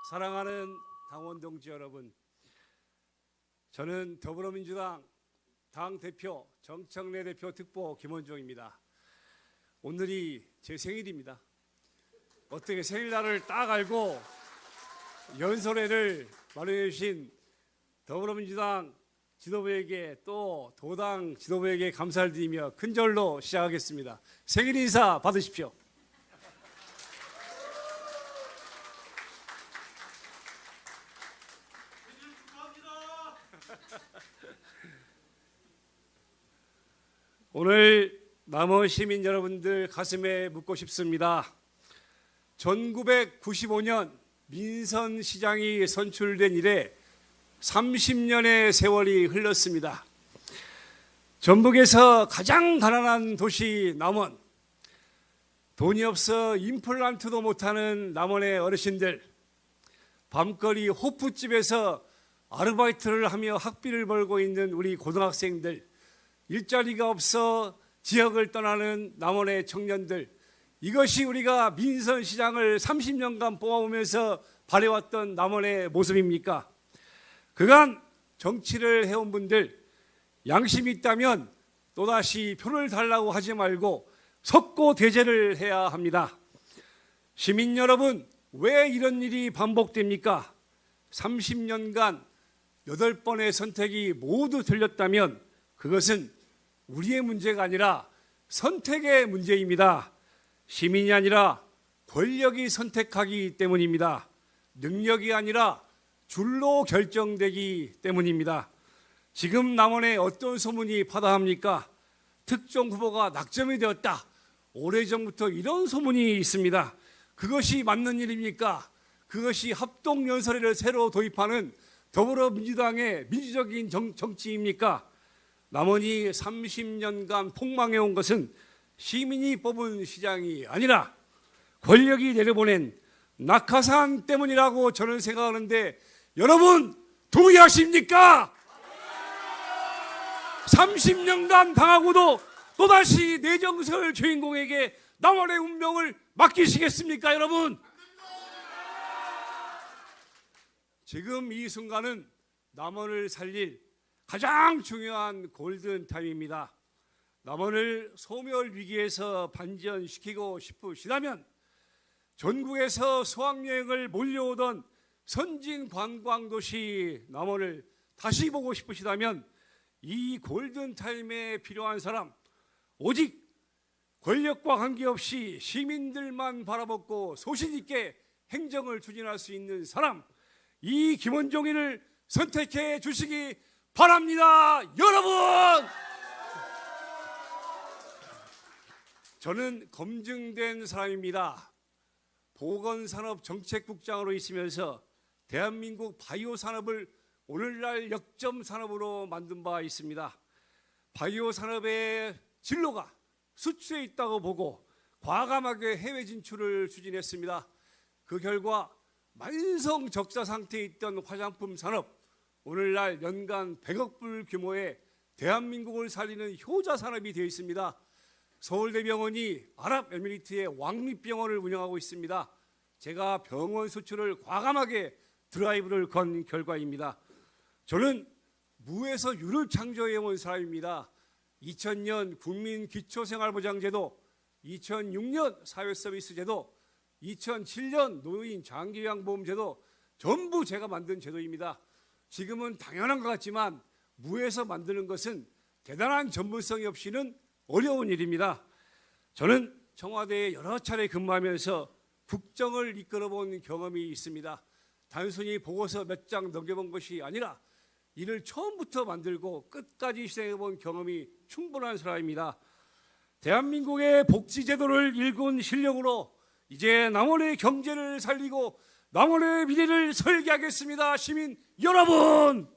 사랑하는 당원 동지 여러분, 저는 더불어민주당 당대표 정청래 대표 특보 김원종입니다. 오늘이 제 생일입니다. 어떻게 생일날을 딱 알고 연설회를 마련해 주신 더불어민주당 지도부에게 또 도당 지도부에게 감사를 드리며 큰절로 시작하겠습니다. 생일 인사 받으십시오. 오늘 남원 시민 여러분들 가슴에 묻고 싶습니다. 1995년 민선시장이 선출된 이래 30년의 세월이 흘렀습니다. 전북에서 가장 가난한 도시 남원, 돈이 없어 임플란트도 못하는 남원의 어르신들, 밤거리 호프집에서 아르바이트를 하며 학비를 벌고 있는 우리 고등학생들, 일자리가 없어 지역을 떠나는 남원의 청년들, 이것이 우리가 민선시장을 30년간 뽑아오면서 발해왔던 남원의 모습입니까? 그간 정치를 해온 분들, 양심이 있다면 또다시 표를 달라고 하지 말고 석고 대제를 해야 합니다. 시민 여러분, 왜 이런 일이 반복됩니까? 30년간 8번의 선택이 모두 틀렸다면 그것은 우리의 문제가 아니라 선택의 문제입니다. 시민이 아니라 권력이 선택하기 때문입니다. 능력이 아니라 줄로 결정되기 때문입니다. 지금 남원에 어떤 소문이 파다합니까? 특정 후보가 낙점이 되었다. 오래전부터 이런 소문이 있습니다. 그것이 맞는 일입니까? 그것이 합동연설회를 새로 도입하는 더불어민주당의 민주적인 정치입니까? 남원이 30년간 폭망해온 것은 시민이 뽑은 시장이 아니라 권력이 내려보낸 낙하산 때문이라고 저는 생각하는데 여러분 동의하십니까? 30년간 당하고도 또다시 내정설 주인공에게 남원의 운명을 맡기시겠습니까 여러분? 지금 이 순간은 남원을 살릴 가장 중요한 골든타임입니다. 남원을 소멸 위기에서 반전시키고 싶으시다면 전국에서 수학여행을 몰려오던 선진 관광도시 남원을 다시 보고 싶으시다면 이 골든타임에 필요한 사람, 오직 권력과 관계없이 시민들만 바라보고 소신있게 행정을 추진할 수 있는 사람, 이 김원종이를 선택해 주시기 바랍니다. 여러분! 저는 검증된 사람입니다. 보건산업정책국장으로 있으면서 대한민국 바이오 산업을 오늘날 역점 산업으로 만든 바 있습니다. 바이오 산업의 진로가 수출에 있다고 보고 과감하게 해외 진출을 추진했습니다. 그 결과 만성 적자 상태에 있던 화장품 산업, 오늘날 연간 100억 불 규모의 대한민국을 살리는 효자 산업이 되어 있습니다. 서울대병원이 아랍에미리트의 왕립병원을 운영하고 있습니다. 제가 병원 수출을 과감하게 드라이브를 건 결과입니다. 저는 무에서 유를 창조해온 사람입니다. 2000년 국민기초생활보장제도, 2006년 사회서비스제도, 2007년 노인 장기요양보험제도 전부 제가 만든 제도입니다. 지금은 당연한 것 같지만 무에서 만드는 것은 대단한 전문성이 없이는 어려운 일입니다. 저는 청와대에 여러 차례 근무하면서 국정을 이끌어본 경험이 있습니다. 단순히 보고서 몇 장 넘겨본 것이 아니라 이를 처음부터 만들고 끝까지 실행해본 경험이 충분한 사람입니다. 대한민국의 복지제도를 일군 실력으로 이제 남원의 경제를 살리고 남원의 미래를 설계하겠습니다. 시민 여러분!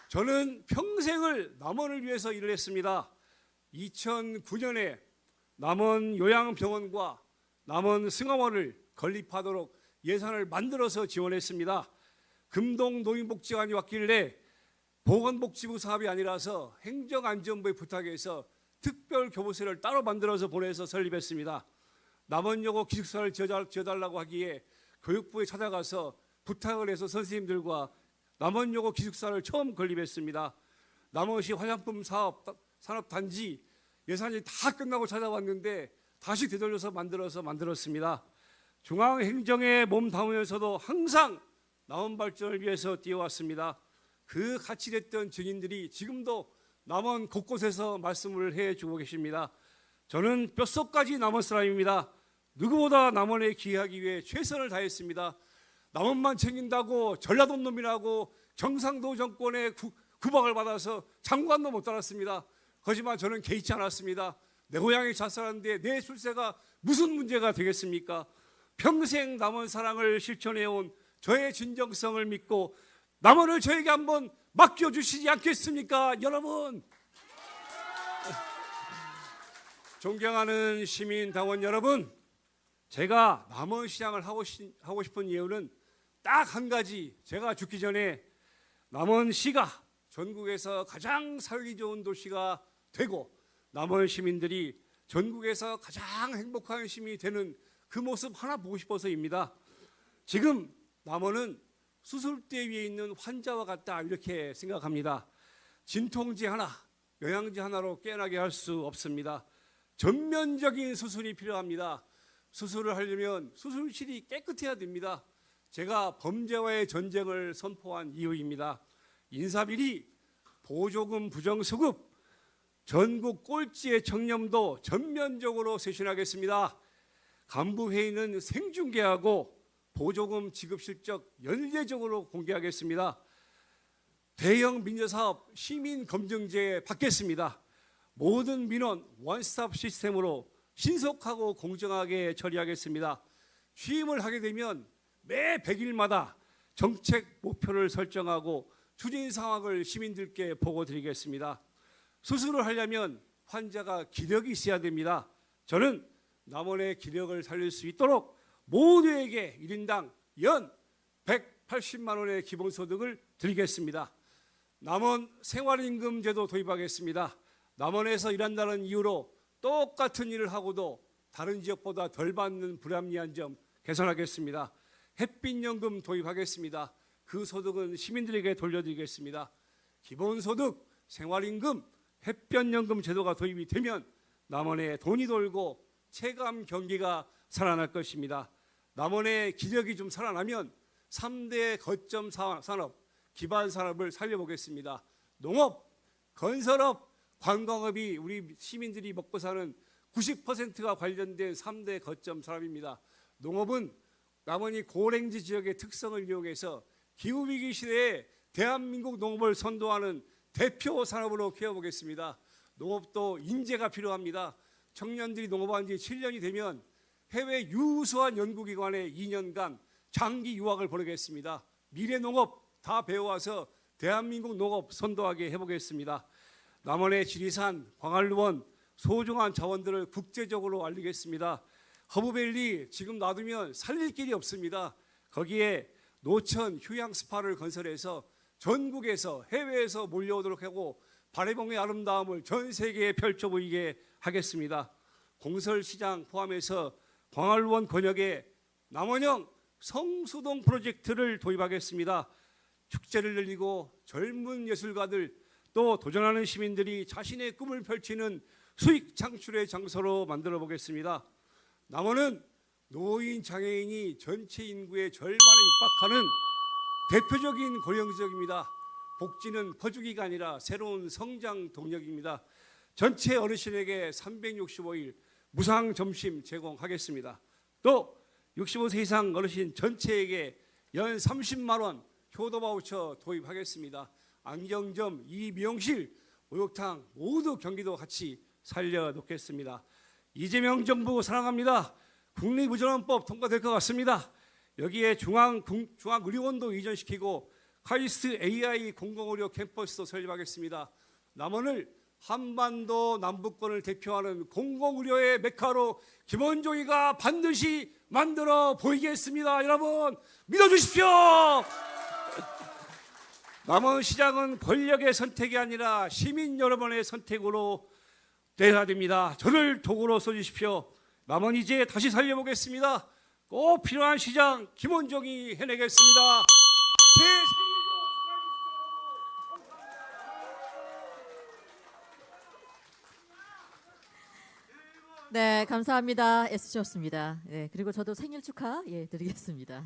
저는 평생을 남원을 위해서 일을 했습니다. 2009년에 남원 요양병원과 남원 승하원을 건립하도록 예산을 만들어서 지원했습니다. 금동 노인복지관이 왔길래 보건복지부 사업이 아니라서 행정안전부에 부탁해서 특별 교부세를 따로 만들어서 보내서 설립했습니다. 남원여고 기숙사를 지어달라고 하기에 교육부에 찾아가서 부탁을 해서 선생님들과 남원여고 기숙사를 처음 건립했습니다. 남원시 화장품 산업단지 예산이 다 끝나고 찾아왔는데 다시 되돌려서 만들었습니다. 중앙행정에 몸담으면서도 항상 남원 발전을 위해서 뛰어왔습니다. 그 같이 됐던 증인들이 지금도 남원 곳곳에서 말씀을 해주고 계십니다. 저는 뼛속까지 남원 사람입니다. 누구보다 남원에 기여하기 위해 최선을 다했습니다. 남원만 챙긴다고 전라도 놈이라고 경상도 정권의 구박을 받아서 장관도 못 달았습니다. 하지만 저는 개의치 않았습니다. 내 고향이 자살하는데 내 출세가 무슨 문제가 되겠습니까? 평생 남원 사랑을 실천해온 저의 진정성을 믿고 남원을 저에게 한번 맡겨주시지 않겠습니까? 여러분, 존경하는 시민당원 여러분, 제가 남원시장을 하고 싶은 이유는 딱 한 가지. 제가 죽기 전에 남원시가 전국에서 가장 살기 좋은 도시가 되고 남원 시민들이 전국에서 가장 행복한 시민이 되는 그 모습 하나 보고 싶어서입니다. 지금 남원은 수술대 위에 있는 환자와 같다 이렇게 생각합니다. 진통제 하나, 영양제 하나로 깨어나게 할 수 없습니다. 전면적인 수술이 필요합니다. 수술을 하려면 수술실이 깨끗해야 됩니다. 제가 범죄와의 전쟁을 선포한 이유입니다. 인사비리, 보조금 부정수급, 전국 꼴찌의 청렴도 전면적으로 쇄신하겠습니다. 간부회의는 생중계하고 보조금 지급 실적 연례적으로 공개하겠습니다. 대형 민저사업 시민검증제 받겠습니다. 모든 민원 원스톱 시스템으로 신속하고 공정하게 처리하겠습니다. 취임을 하게 되면 매 100일마다 정책 목표를 설정하고 추진 상황을 시민들께 보고드리겠습니다. 수술을 하려면 환자가 기력이 있어야 됩니다. 저는 남원의 기력을 살릴 수 있도록 모두에게 1인당 연 180만 원의 기본소득을 드리겠습니다. 남원 생활임금 제도 도입하겠습니다. 남원에서 일한다는 이유로 똑같은 일을 하고도 다른 지역보다 덜 받는 불합리한 점 개선하겠습니다. 햇빛연금 도입하겠습니다. 그 소득은 시민들에게 돌려드리겠습니다. 기본소득, 생활임금, 햇볕연금 제도가 도입이 되면 남원에 돈이 돌고 체감 경기가 살아날 것입니다. 남원의 기력이 좀 살아나면 3대 거점 산업, 기반 산업을 살려보겠습니다. 농업, 건설업, 관광업이 우리 시민들이 먹고 사는 90%가 관련된 3대 거점 산업입니다. 농업은 남원이 고랭지 지역의 특성을 이용해서 기후위기 시대에 대한민국 농업을 선도하는 대표 산업으로 키워보겠습니다. 농업도 인재가 필요합니다. 청년들이 농업한 지 7년이 되면 해외 유수한 연구기관에 2년간 장기 유학을 보내겠습니다. 미래 농업 다 배워와서 대한민국 농업 선도하게 해보겠습니다. 남원의 지리산, 광안루원 소중한 자원들을 국제적으로 알리겠습니다. 허브밸리 지금 놔두면 살릴 길이 없습니다. 거기에 노천 휴양 스파를 건설해서 전국에서 해외에서 몰려오도록 하고 바래봉의 아름다움을 전 세계에 펼쳐 보이게 하겠습니다. 공설시장 포함해서 광안루원 권역에 남원형 성수동 프로젝트를 도입하겠습니다. 축제를 열리고 젊은 예술가들 또 도전하는 시민들이 자신의 꿈을 펼치는 수익 창출의 장소로 만들어 보겠습니다. 남원은 노인 장애인이 전체 인구의 절반에 육박하는 대표적인 고령 지역입니다. 복지는 퍼주기가 아니라 새로운 성장 동력입니다. 전체 어르신에게 365일 무상 점심 제공하겠습니다. 또 65세 이상 어르신 전체에게 연 30만 원 효도 바우처 도입하겠습니다. 안경점, 미용실, 목욕탕 모두 경기도 같이 살려놓겠습니다. 이재명 정부 사랑합니다. 국립의전원법 통과될 것 같습니다. 여기에 중앙의료원도 이전시키고 카이스트 AI 공공의료 캠퍼스도 설립하겠습니다. 남원을 한반도 남부권을 대표하는 공공의료의 메카로 김원종이가 반드시 만들어 보이겠습니다. 여러분 믿어주십시오. 남원시장은 권력의 선택이 아니라 시민 여러분의 선택으로 돼야 됩니다. 저를 도구로 써주십시오. 남원 이제 다시 살려보겠습니다. 꼭 필요한 시장 김원종이 해내겠습니다. 제 생일도 네, 감사합니다. 애쓰셨습니다. 네, 그리고 저도 생일 축하 드리겠습니다.